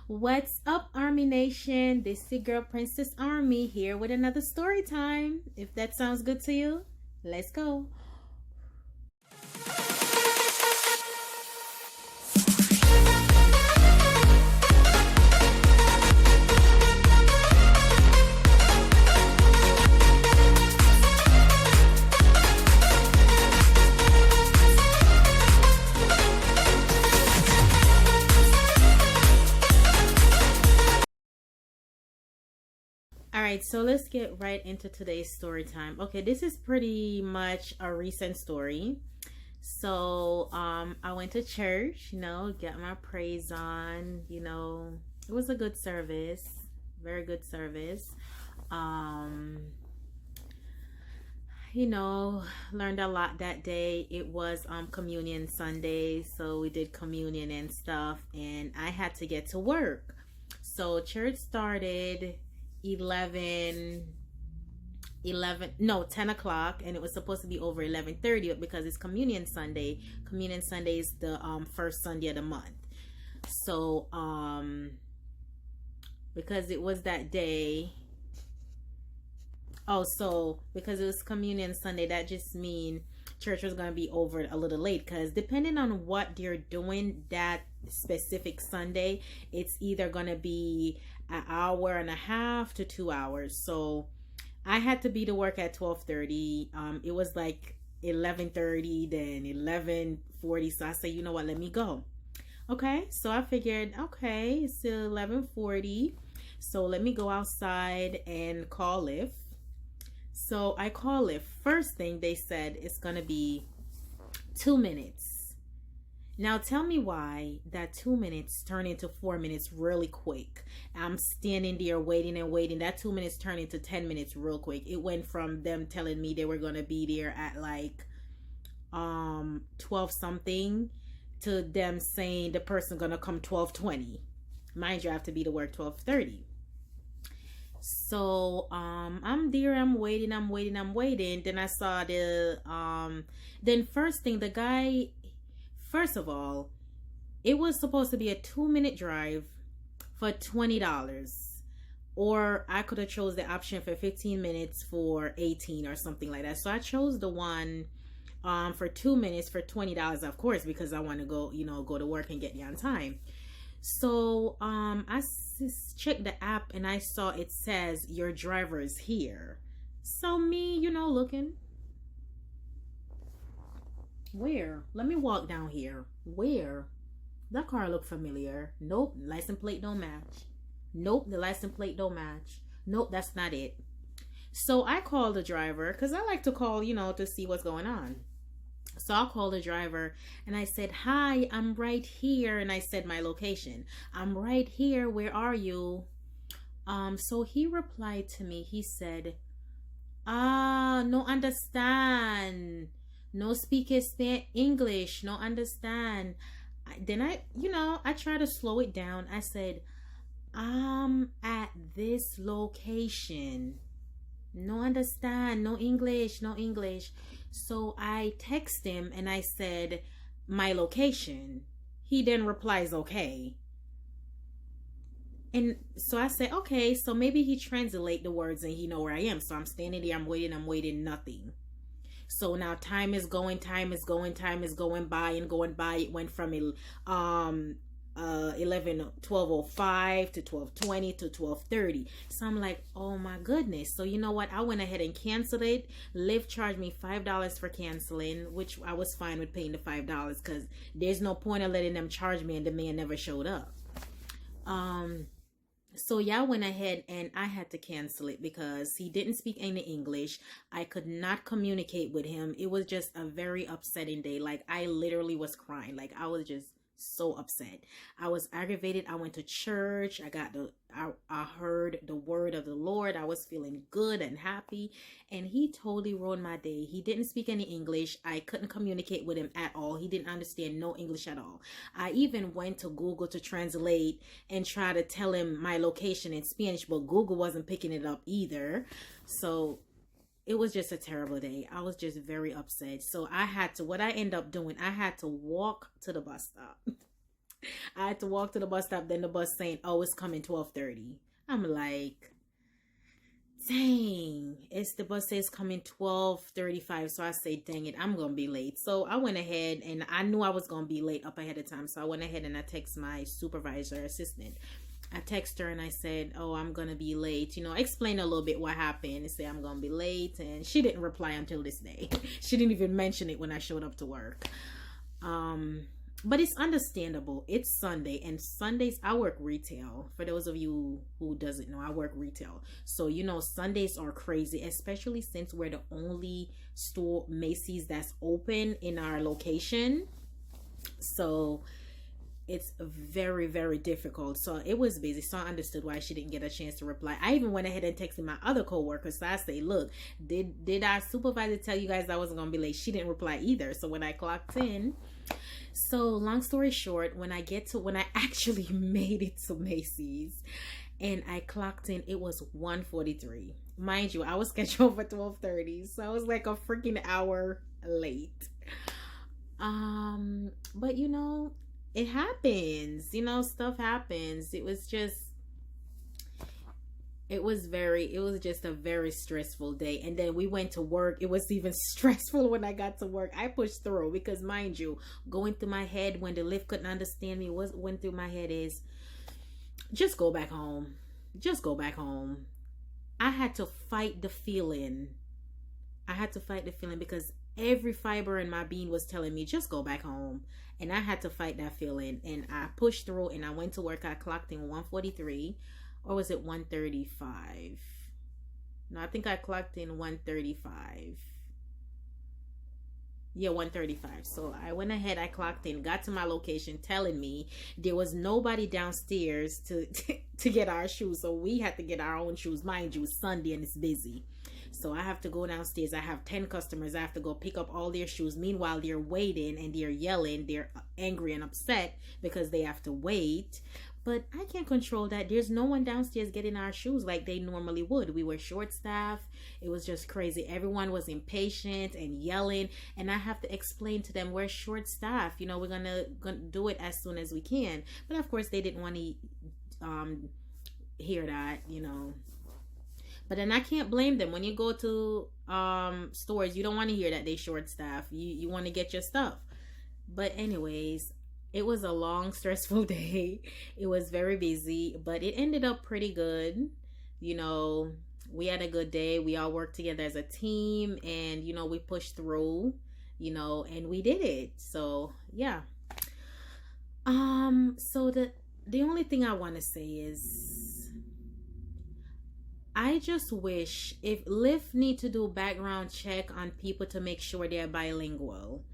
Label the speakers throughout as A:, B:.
A: What's up, Army Nation? This is your girl, Princess Army, here with another story time. If that sounds good to you, let's go. All right, so let's get right into today's story time. Okay, this is pretty much a recent story. So, I went to church, got my praise on, it was a good service, very good service. Um, you know, Learned a lot that day. It was communion Sunday, so we did communion and stuff, and I had to get to work. So church started 11 no 10 o'clock, and it was supposed to be over 11:30, but because it's communion Sunday is the first Sunday of the month. So because it was that day. Oh, so because it was Communion Sunday, that just mean church was gonna be over a little late. Because depending on what you're doing that specific Sunday, it's either gonna be an hour and a half to 2 hours. So I had to be to work at 12:30. It was like 11:30, then 11:40. So I said, you know what? Let me go. Okay, so I figured, okay, it's still 11:40. So let me go outside and call Lyft. So I call it. First thing they said it's gonna be 2 minutes. Now tell me why that 2 minutes turned into 4 minutes really quick. I'm standing there waiting and waiting. That 2 minutes turned into 10 minutes real quick. It went from them telling me they were gonna be there at like 12 something to them saying the person gonna come 12:20. Mind you, I have to be to work 12:30. So I'm there, I'm waiting. Then I saw then first thing the guy, first of all, it was supposed to be a 2 minute drive for $20. Or I could have chose the option for 15 minutes for 18 or something like that. So I chose the one for 2 minutes for $20, of course, because I want to go to work and get there on time. So checked the app and I saw it says your driver is here. So me, looking, where? Let me walk down here. Where? That car look familiar. Nope, license plate don't match. Nope, the license plate don't match. Nope, that's not it. So I called the driver because I like to call, to see what's going on. So I called the driver and I said, "Hi, I'm right here." And I said my location. "I'm right here. Where are you?" So he replied to me. He said, no understand. No speak English. No understand. Then I try to slow it down. I said, "I'm at this location. No understand, no English, no English." So I text him and I said my location. He then replies, "Okay." And so I said, okay, so maybe he translate the words and he know where I am. So I'm standing there, I'm waiting, nothing. So now time is going by and going by. It went from 12:05 to 12:20 to 12:30. So I'm like, oh my goodness. So you know what? I went ahead and canceled it. Lyft charged me $5 for canceling, which I was fine with paying the $5 because there's no point of letting them charge me and the man never showed up. So yeah, I went ahead and I had to cancel it because he didn't speak any English. I could not communicate with him. It was just a very upsetting day. Like I literally was crying. Like I was just so upset. I was aggravated. I went to church. I heard the word of the Lord. I was feeling good and happy, and he totally ruined my day. He didn't speak any English. I couldn't communicate with him at all. He didn't understand no English at all. I even went to Google to translate and try to tell him my location in Spanish, but Google wasn't picking it up either. So it was just a terrible day. I was just very upset. So what I ended up doing, I had to walk to the bus stop. I had to walk to the bus stop, then the bus saying, oh, it's coming 12:30. I'm like, dang, it's the bus says coming 12:35. So I say, dang it, I'm gonna be late. So I went ahead, and I knew I was gonna be late up ahead of time. So I went ahead and I text my supervisor assistant. I text her and I said, oh, I'm gonna be late. You know, explain a little bit what happened and say I'm gonna be late. And she didn't reply until this day. She didn't even mention it when I showed up to work. But it's understandable. It's Sunday, and Sundays I work retail. For those of you who doesn't know, I work retail. So, you know, Sundays are crazy, especially since we're the only store, Macy's, that's open in our location. So it's very, very difficult. So it was busy. So I understood why she didn't get a chance to reply. I even went ahead and texted my other coworkers. So I say, look, did our supervisor tell you guys I wasn't gonna be late? She didn't reply either. So when I clocked in, so long story short, when I actually made it to Macy's and I clocked in, it was 1:43. Mind you, I was scheduled for 12:30, so I was like a freaking hour late. But you know, it happens. You know, stuff happens. It was just a very stressful day. And then we went to work. It was even stressful when I got to work. I pushed through because, mind you, going through my head when the Lyft couldn't understand me, what went through my head is, just go back home. Just go back home. I had to fight the feeling. Because every fiber in my being was telling me, just go back home. And I had to fight that feeling. And I pushed through and I went to work. I clocked in 1:43. Or was it 1:35? No, I think I clocked in 1:35. Yeah, 1:35. So I went ahead, I clocked in, got to my location, telling me there was nobody downstairs to get our shoes. So we had to get our own shoes. Mind you, it's Sunday and it's busy. So I have to go downstairs. I have 10 customers. I have to go pick up all their shoes. Meanwhile, they're waiting and they're yelling. They're angry and upset because they have to wait. But I can't control that. There's no one downstairs getting our shoes like they normally would. We were short staffed. It was just crazy. Everyone was impatient and yelling. And I have to explain to them we're short staffed. You know, we're gonna do it as soon as we can. But of course, they didn't want to hear that, you know. But then I can't blame them. When you go to stores, you don't want to hear that they short staffed. You want to get your stuff. But anyways, it was a long, stressful day. It was very busy, but it ended up pretty good. You know, we had a good day. We all worked together as a team, and, you know, we pushed through, you know, and we did it. So, yeah. So the only thing I want to say is, I just wish, if Lyft need to do background check on people to make sure they're bilingual,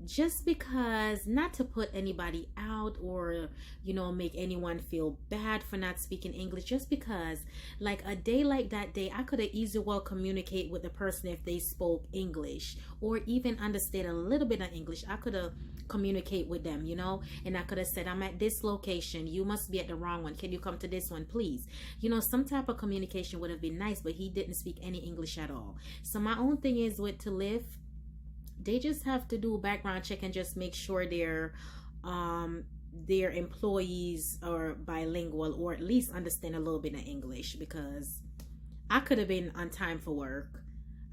A: just because, not to put anybody out or, you know, make anyone feel bad for not speaking English, just because, like, a day like that day, I could have easily well communicate with the person if they spoke English or even understood a little bit of English. I could have communicate with them, you know, and I could have said, I'm at this location, you must be at the wrong one, can you come to this one, please? You know, some type of communication would have been nice, but he didn't speak any English at all. So my own thing is with to live, they just have to do a background check and just make sure their employees are bilingual or at least understand a little bit of English, because I could have been on time for work.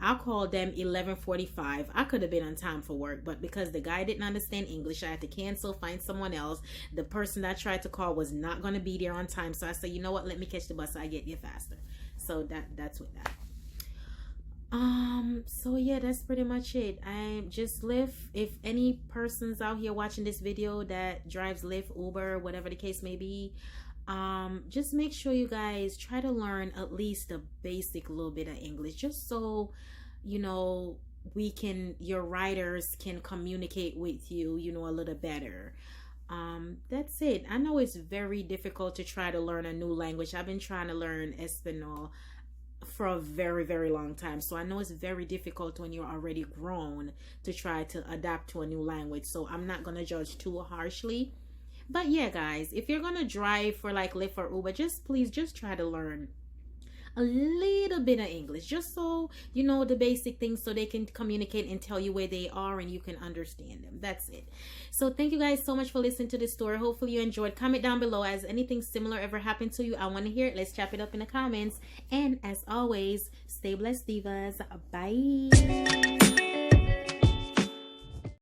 A: I called them 11:45. I could have been on time for work, but because the guy didn't understand English, I had to cancel, find someone else. The person that I tried to call was not going to be there on time, so I said, you know what, let me catch the bus so I get here faster. So that's with that. So yeah, that's pretty much it. I just Lyft. If any persons out here watching this video that drives Lyft, Uber, whatever the case may be, just make sure you guys try to learn at least a basic little bit of English, just so, you know, your riders can communicate with you, you know, a little better. That's it. I know it's very difficult to try to learn a new language. I've been trying to learn Espanol for a very, very long time, so I know it's very difficult when you're already grown to try to adapt to a new language. So I'm not gonna judge too harshly. But yeah, guys, if you're gonna drive for like Lyft or Uber, please try to learn a little bit of English, just so you know the basic things, so they can communicate and tell you where they are and you can understand them. That's it. So thank you guys so much for listening to this story. Hopefully you enjoyed. Comment down below, has anything similar ever happened to you? I want to hear it. Let's chop it up in the comments. And as always, stay blessed, divas. Bye.